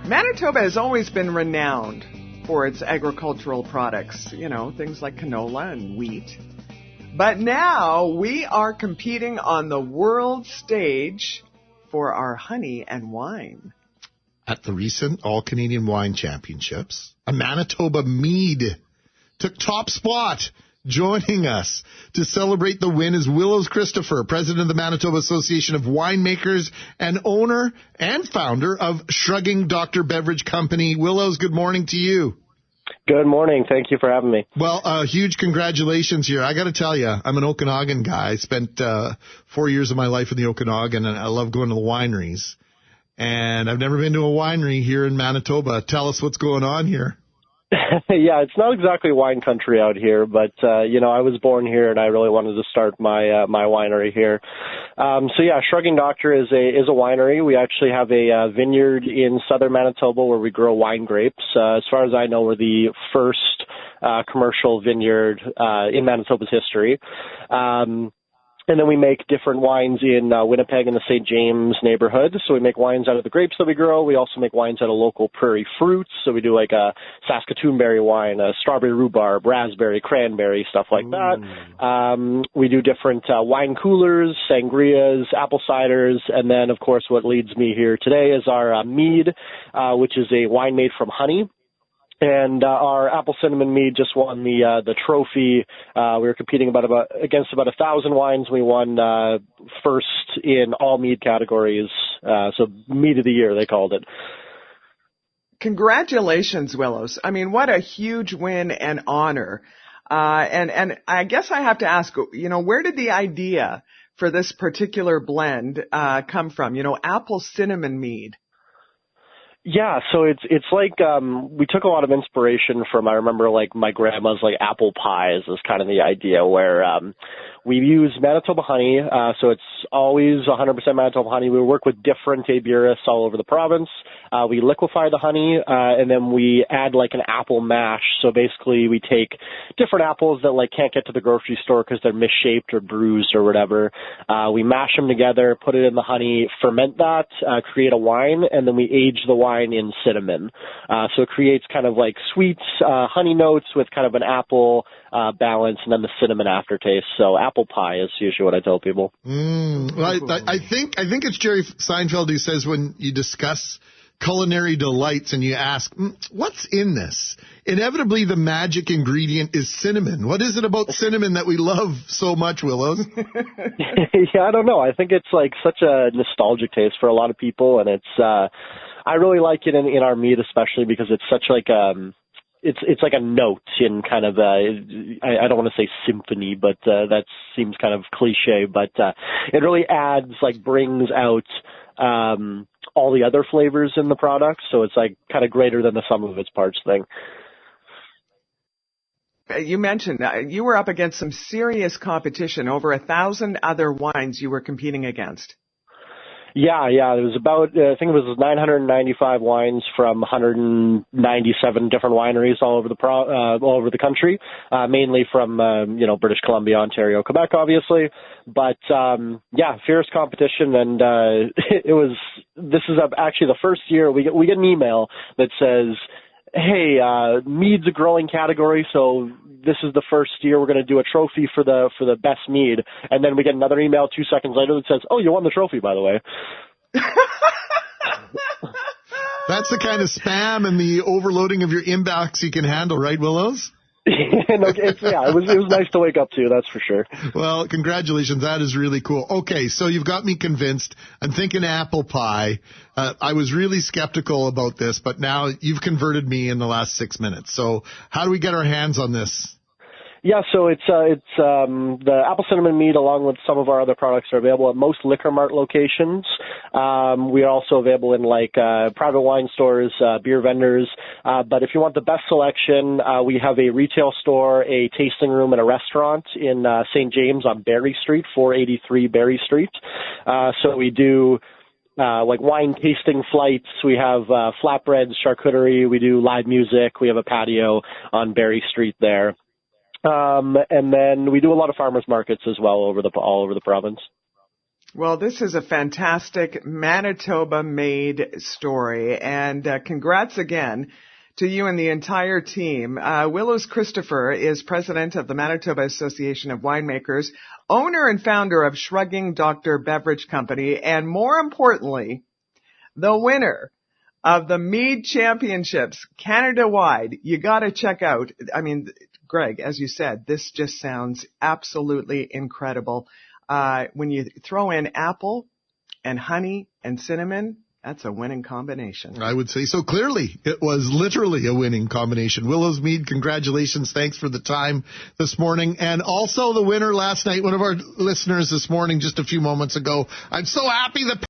Manitoba has always been renowned for its agricultural products, things like canola and wheat. But now we are competing on the world stage for our honey and wine. At the recent All-Canadian Wine Championships, a Manitoba Mead took top spot. Joining us to celebrate the win is Willows Christopher, president of the Manitoba Association of Winemakers and owner and founder of Shrugging Dr. Beverage Company. Willows, good morning to you. Good morning. Thank you for having me. Well, huge congratulations here. I got to tell you, I'm an Okanagan guy. I spent 4 years of my life in the Okanagan, and I love going to the wineries. And I've never been to a winery here in Manitoba. Tell us what's going on here. Yeah, it's not exactly wine country out here, but, I was born here and I really wanted to start my winery here. Shrugging Doctor is a winery. We actually have a vineyard in southern Manitoba where we grow wine grapes. As far as I know, we're the first commercial vineyard in Manitoba's history. And then we make different wines in Winnipeg in the St. James neighborhood. So we make wines out of the grapes that we grow. We also make wines out of local prairie fruits. So we do like a Saskatoon berry wine, a strawberry rhubarb, raspberry, cranberry, stuff like that. We do different wine coolers, sangrias, apple ciders. And then, of course, what leads me here today is our Mead, which is a wine made from honey. And our apple cinnamon mead just won the trophy. We were competing against about 1,000 wines. We won first in all mead categories. So mead of the year, they called it. Congratulations, Willows. I mean, what a huge win and honor. And I guess I have to ask, where did the idea for this particular blend come from? Apple cinnamon mead. Yeah, so it's like we took a lot of inspiration from, I remember like my grandma's like apple pies is kind of the idea where we use Manitoba honey, so it's always 100% Manitoba honey. We work with different apiarists all over the province. We liquefy the honey and then we add like an apple mash. So basically we take different apples that like can't get to the grocery store because they're misshaped or bruised or whatever. We mash them together, put it in the honey, ferment that, create a wine, and then we age the wine in cinnamon. So it creates kind of like sweet honey notes with kind of an apple balance and then the cinnamon aftertaste. So apple pie is usually what I tell people. Well, I think it's Jerry Seinfeld who says when you discuss culinary delights and you ask, what's in this? Inevitably, the magic ingredient is cinnamon. What is it about cinnamon that we love so much, Willows? Yeah, I don't know. I think it's like such a nostalgic taste for a lot of people, and it's I really like it in our mead, especially because it's such like it's like a note in kind of I don't want to say symphony, but that seems kind of cliche, but it really adds, like, brings out all the other flavors in the product, so it's like kind of greater than the sum of its parts thing. You mentioned you were up against some serious competition, over 1,000 other wines you were competing against. Yeah. It was about, I think it was 995 wines from 197 different wineries all over the country, mainly from, British Columbia, Ontario, Quebec, obviously. But, fierce competition. And, this is actually the first year we get an email that says, hey, mead's a growing category, so this is the first year we're going to do a trophy for the best mead. And then we get another email 2 seconds later that says, oh, you won the trophy, by the way. That's the kind of spam and the overloading of your inbox you can handle, right, Willows? It was nice to wake up to, that's for sure. Well, congratulations. That is really cool. Okay, so you've got me convinced. I'm thinking apple pie. I was really skeptical about this, but now you've converted me in the last 6 minutes. So how do we get our hands on this? Yeah, so it's the apple cinnamon mead along with some of our other products are available at most Liquor Mart locations. We are also available in private wine stores, beer vendors. But if you want the best selection, we have a retail store, a tasting room, and a restaurant in St. James on Berry Street, 483 Berry Street. So we do wine tasting flights. We have flatbreads, charcuterie. We do live music. We have a patio on Berry Street there. And then we do a lot of farmers markets as well all over the province. Well, this is a fantastic Manitoba-made story, and congrats again to you and the entire team. Willows Christopher is president of the Manitoba Association of Winemakers, owner and founder of Shrugging Dr. Beverage Company, and more importantly, the winner of the Mead Championships Canada-wide. You got to check out. I mean, Greg, as you said, this just sounds absolutely incredible. When you throw in apple and honey and cinnamon, that's a winning combination. I would say so. Clearly, it was literally a winning combination. Willows Mead, congratulations. Thanks for the time this morning. And also the winner last night, one of our listeners this morning, just a few moments ago. I'm so happy that